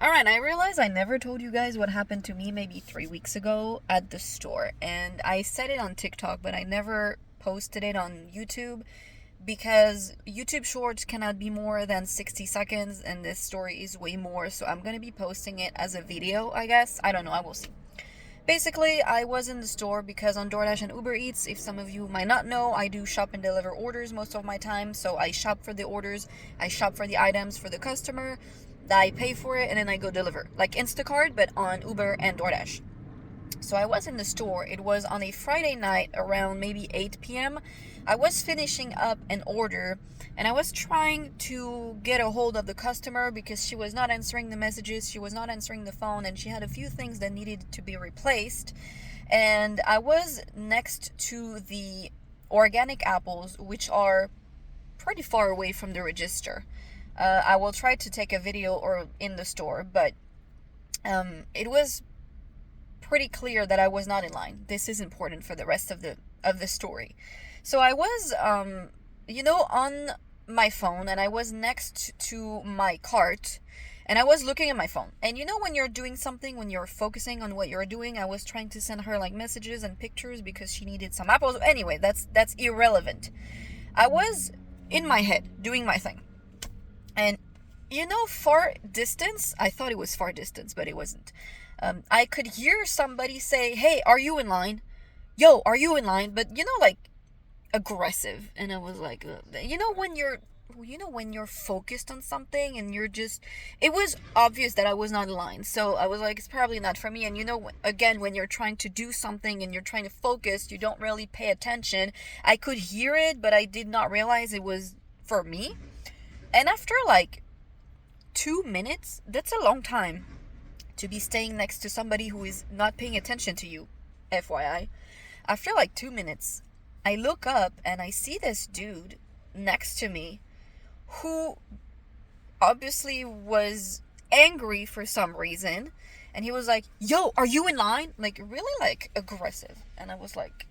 Alright, I realize I never told you guys what happened to me maybe 3 weeks ago at the store. And I said it on TikTok, but I never posted it on YouTube because YouTube Shorts cannot be more than 60 seconds and this story is way more. So I'm gonna be posting it as a video, I guess. I don't know, I will see. Basically, I was in the store because on Doordash and Uber Eats, if some of you might not know, I do shop and deliver orders most of my time. So I shop for the orders, I shop for the items for the customer, I pay for it, and then I go deliver. Like Instacart, but on Uber and Doordash. So I was in the store. It was on a Friday night around maybe 8 p.m. I was finishing up an order and I was trying to get a hold of the customer because she was not answering the messages, she was not answering the phone, and she had a few things that needed to be replaced. And I was next to the organic apples, which are pretty far away from the register. I will try to take a video or in the store, but it was pretty clear that I was not in line. This is important for the rest of the story. So I was on my phone and I was next to my cart and I was looking at my phone. And when you're doing something, when you're focusing on what you're doing, I was trying to send her like messages and pictures because she needed some apples. Anyway, that's irrelevant. I was in my head doing my thing. And far distance, I thought it was far distance, but it wasn't. I could hear somebody say, "Hey, are you in line? Yo, are you in line?" But like aggressive. And I was like, when you're focused on something and it was obvious that I was not in line. So I was like, it's probably not for me. And again, when you're trying to do something and you're trying to focus, you don't really pay attention. I could hear it, but I did not realize it was for me. And after like 2 minutes, that's a long time to be staying next to somebody who is not paying attention to you, FYI. After like 2 minutes, I look up and I see this dude next to me who obviously was angry for some reason. And he was like, "Yo, are you in line?" Like really like aggressive. And I was like,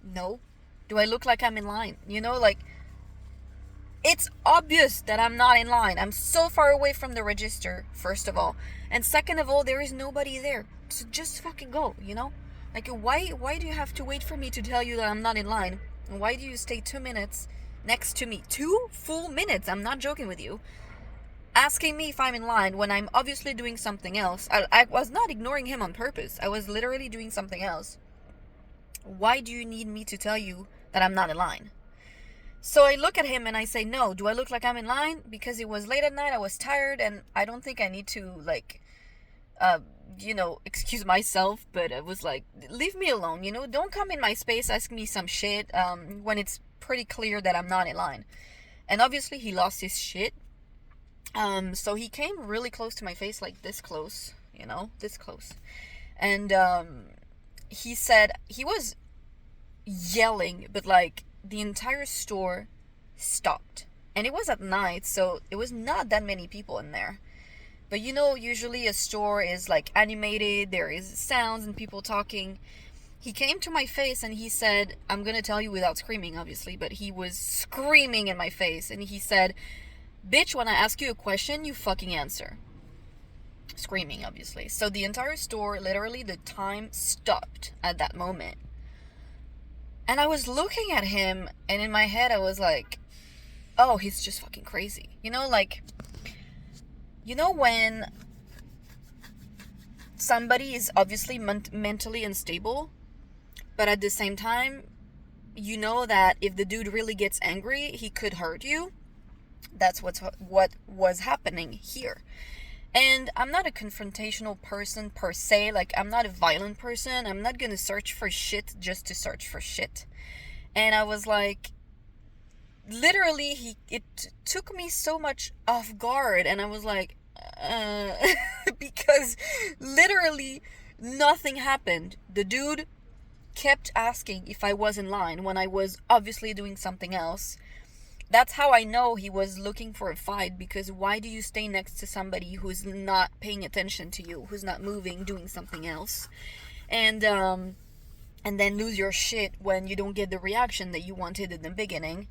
no. Do I look like I'm in line? It's obvious that I'm not in line. I'm so far away from the register, first of all. And second of all, there is nobody there. So just fucking go, Like, why do you have to wait for me to tell you that I'm not in line? And why do you stay 2 minutes next to me? 2 full minutes, I'm not joking with you. Asking me if I'm in line when I'm obviously doing something else. I was not ignoring him on purpose. I was literally doing something else. Why do you need me to tell you that I'm not in line? So I look at him and I say, no, do I look like I'm in line? Because it was late at night, I was tired, and I don't think I need to, excuse myself, but I was like, leave me alone, don't come in my space, ask me some shit, when it's pretty clear that I'm not in line. And obviously he lost his shit. So he came really close to my face, like this close, this close. And, he said, he was yelling, but like, the entire store stopped. And it was at night, so it was not that many people in there. But usually a store is like animated, there is sounds and people talking. He came to my face and he said, I'm gonna tell you without screaming, obviously, but he was screaming in my face. And he said, "Bitch, when I ask you a question, you fucking answer." Screaming, obviously. So the entire store, literally the time stopped at that moment. And I was looking at him, and in my head I was like, oh, he's just fucking crazy. When somebody is obviously mentally unstable, but at the same time, that if the dude really gets angry, he could hurt you. That's what was happening here. And I'm not a confrontational person per se. Like, I'm not a violent person. I'm not gonna search for shit just to search for shit. And I was like, literally, it took me so much off guard. And I was like, because literally nothing happened. The dude kept asking if I was in line when I was obviously doing something else. That's how I know he was looking for a fight, because why do you stay next to somebody who's not paying attention to you, who's not moving, doing something else, and then lose your shit when you don't get the reaction that you wanted in the beginning?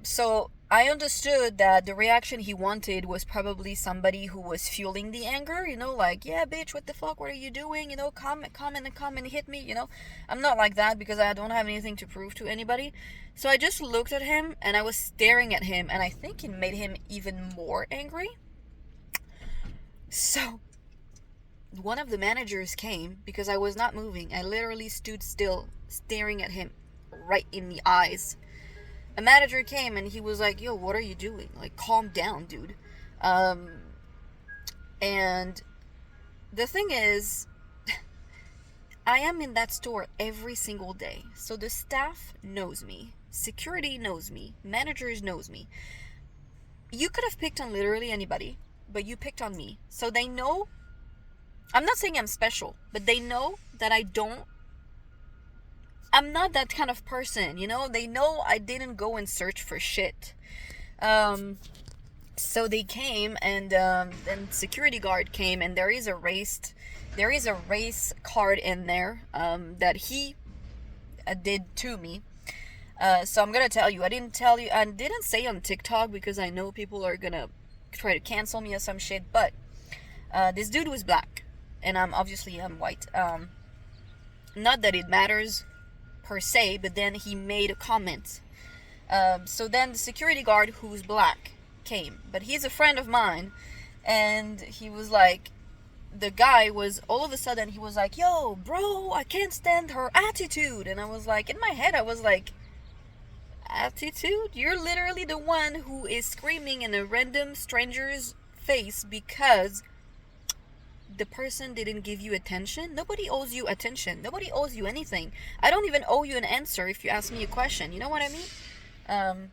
So I understood that the reaction he wanted was probably somebody who was fueling the anger, like, yeah, bitch, what the fuck, what are you doing? Come and hit me, I'm not like that because I don't have anything to prove to anybody. So I just looked at him and I was staring at him, and I think it made him even more angry. So one of the managers came because I was not moving. I literally stood still, staring at him right in the eyes. A manager came and he was like, yo, what are you doing? Like, calm down, dude. And the thing is, I am in that store every single day. So the staff knows me. Security knows me. Managers knows me. You could have picked on literally anybody, but you picked on me. So they know, I'm not saying I'm special, but they know that I'm not that kind of person, They know I didn't go and search for shit. So they came, and then security guard came, and there is a race card in there that he did to me. So I'm gonna tell you. I didn't say on TikTok because I know people are gonna try to cancel me or some shit. But this dude was black, and I'm white. Not that it matters per se, but then he made a comment. So then the security guard, who's black, came, but he's a friend of mine, and he was like, the guy was, all of a sudden he was like, yo bro, I can't stand her attitude. And I was like, in my head I was like, attitude? You're literally the one who is screaming in a random stranger's face because the person didn't give you attention. Nobody owes you attention. Nobody owes you anything. I don't even owe you an answer if you ask me a question. You know what I mean?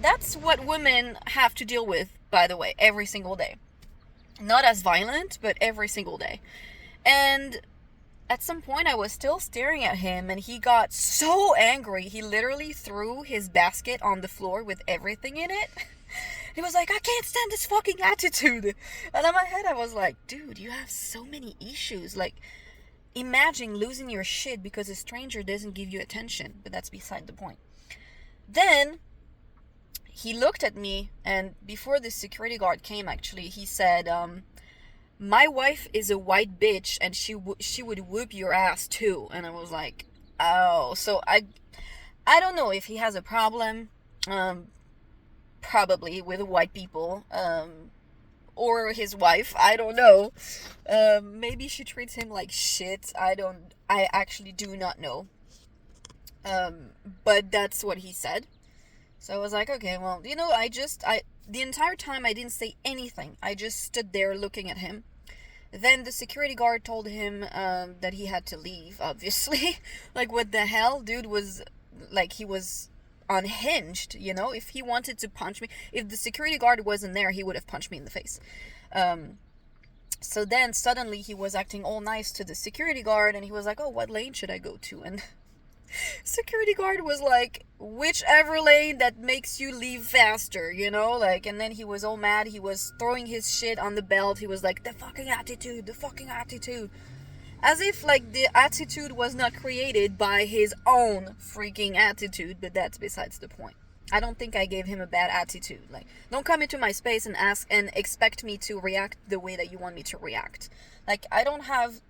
That's what women have to deal with, by the way, every single day. Not as violent, but every single day. And at some point I was still staring at him, and he got so angry, he literally threw his basket on the floor with everything in it. He was like, I can't stand this fucking attitude. And in my head I was like, dude, you have so many issues. Like, imagine losing your shit because a stranger doesn't give you attention. But that's beside the point. Then he looked at me, and before the security guard came, actually, he said, my wife is a white bitch and she would whoop your ass too. And I was like, oh. So I don't know if he has a problem, probably with white people, or his wife, I don't know. Maybe she treats him like shit. I actually do not know. But that's what he said. So I was like, okay, well, the entire time I didn't say anything. I just stood there looking at him. Then the security guard told him that he had to leave, obviously. Like, what the hell? Dude was, like, he was unhinged, If he wanted to punch me, if the security guard wasn't there, he would have punched me in the face. So then suddenly he was acting all nice to the security guard, and he was like, oh, what lane should I go to? And security guard was like, whichever lane that makes you leave faster, and then he was all mad. He was throwing his shit on the belt. He was like, the fucking attitude, as if like the attitude was not created by his own freaking attitude. But that's besides the point. I don't think I gave him a bad attitude. Like, don't come into my space and ask and expect me to react the way that you want me to react. Like, I don't have,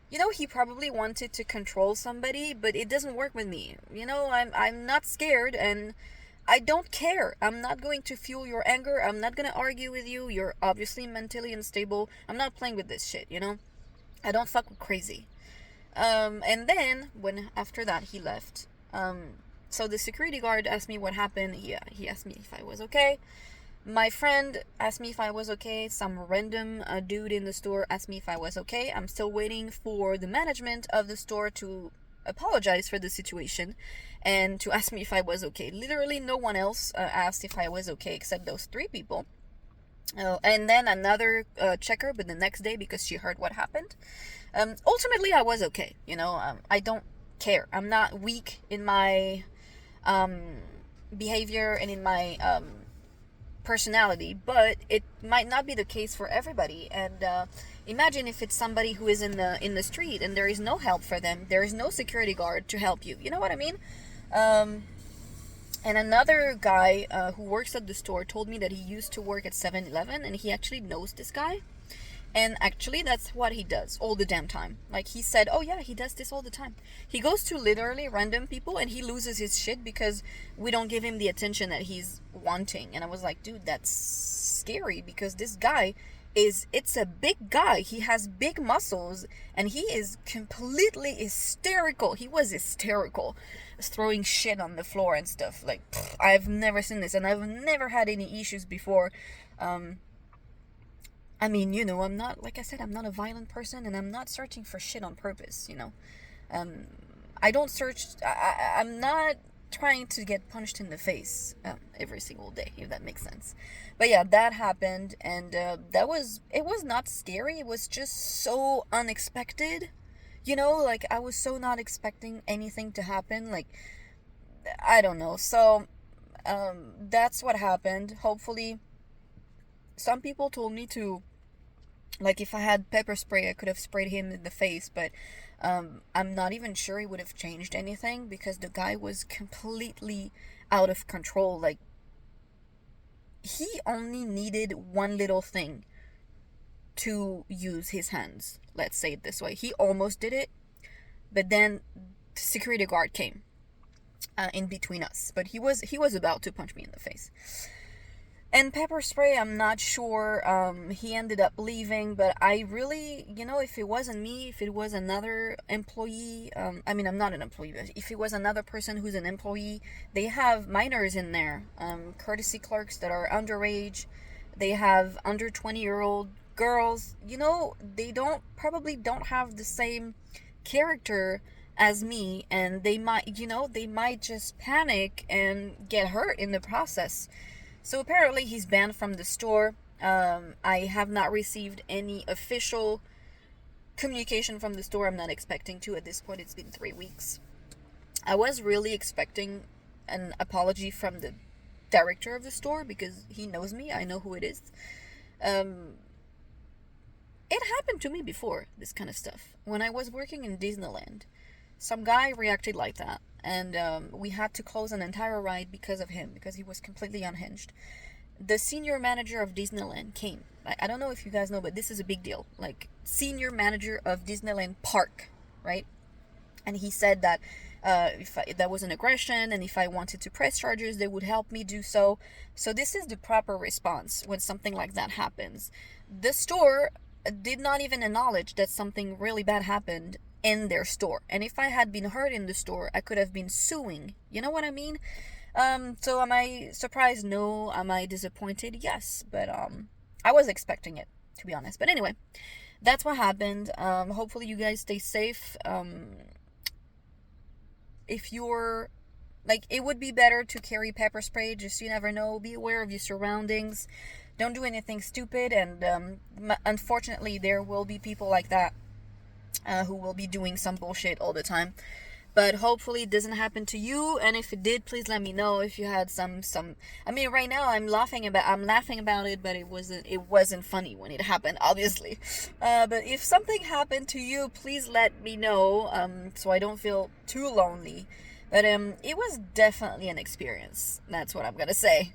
he probably wanted to control somebody, but it doesn't work with me. I'm not scared, and I don't care. I'm not going to fuel your anger. I'm not going to argue with you. You're obviously mentally unstable. I'm not playing with this shit, I don't fuck with crazy. And then, after that, he left. So the security guard asked me what happened. He asked me if I was okay. My friend asked me if I was okay. Some random dude in the store asked me if I was okay. I'm still waiting for the management of the store to apologize for the situation and to ask me if I was okay. Literally no one else asked if I was okay except those 3 people. And then another checker, but the next day, because she heard what happened. Ultimately, I was okay. I don't care. I'm not weak in my behavior and in my personality, but it might not be the case for everybody. And imagine if it's somebody who is in the street and there is no help for them. There is no security guard to help you. You know what I mean? And another guy who works at the store told me that he used to work at 7-Eleven, and he actually knows this guy. And actually, that's what he does all the damn time. Like, he said, oh yeah, he does this all the time. He goes to literally random people and he loses his shit because we don't give him the attention that he's wanting. And I was like, dude, that's scary, because this guy it's a big guy. He has big muscles and he is completely hysterical. He was hysterical, throwing shit on the floor and stuff. Like, I've never seen this, and I've never had any issues before. I mean, I'm not, like I said, I'm not a violent person, and I'm not searching for shit on purpose, I don't search, I'm not trying to get punched in the face every single day, if that makes sense. But yeah, that happened, and it was not scary, it was just so unexpected, like, I was so not expecting anything to happen, like, I don't know, so, that's what happened. Hopefully, some people told me to, like, if I had pepper spray, I could have sprayed him in the face, but I'm not even sure it would have changed anything, because the guy was completely out of control. Like, he only needed one little thing to use his hands, let's say it this way. He almost did it, but then the security guard came in between us, but he was about to punch me in the face. And pepper spray, I'm not sure. He ended up leaving, but I really, if it wasn't me, if it was another employee, I mean, I'm not an employee, but if it was another person who's an employee, they have minors in there, courtesy clerks that are underage. They have under 20-year-old girls. They probably don't have the same character as me, and they might just panic and get hurt in the process. So apparently he's banned from the store. I have not received any official communication from the store. I'm not expecting to at this point. It's been 3 weeks. I was really expecting an apology from the director of the store, because he knows me. I know who it is. It happened to me before, this kind of stuff. When I was working in Disneyland, some guy reacted like that. And we had to close an entire ride because of him, because he was completely unhinged. The senior manager of Disneyland came. I don't know if you guys know, but this is a big deal. Like, senior manager of Disneyland Park, right? And he said that if that was an aggression, and if I wanted to press charges, they would help me do so. So this is the proper response when something like that happens. The store did not even acknowledge that something really bad happened in their store, and if I had been hurt in the store, I could have been suing. You know what I mean? So am I surprised? No. Am I disappointed? Yes. But I was expecting it, to be honest. But anyway, that's what happened. Hopefully you guys stay safe. If you're, like, it would be better to carry pepper spray, just, you never know. Be aware of your surroundings. Don't do anything stupid, and unfortunately there will be people like that who will be doing some bullshit all the time. But hopefully it doesn't happen to you, and if it did, please let me know. If you had some I mean, right now I'm laughing about it, but it wasn't funny when it happened, obviously. But if something happened to you, please let me know, so I don't feel too lonely. But it was definitely an experience. That's what I'm gonna say.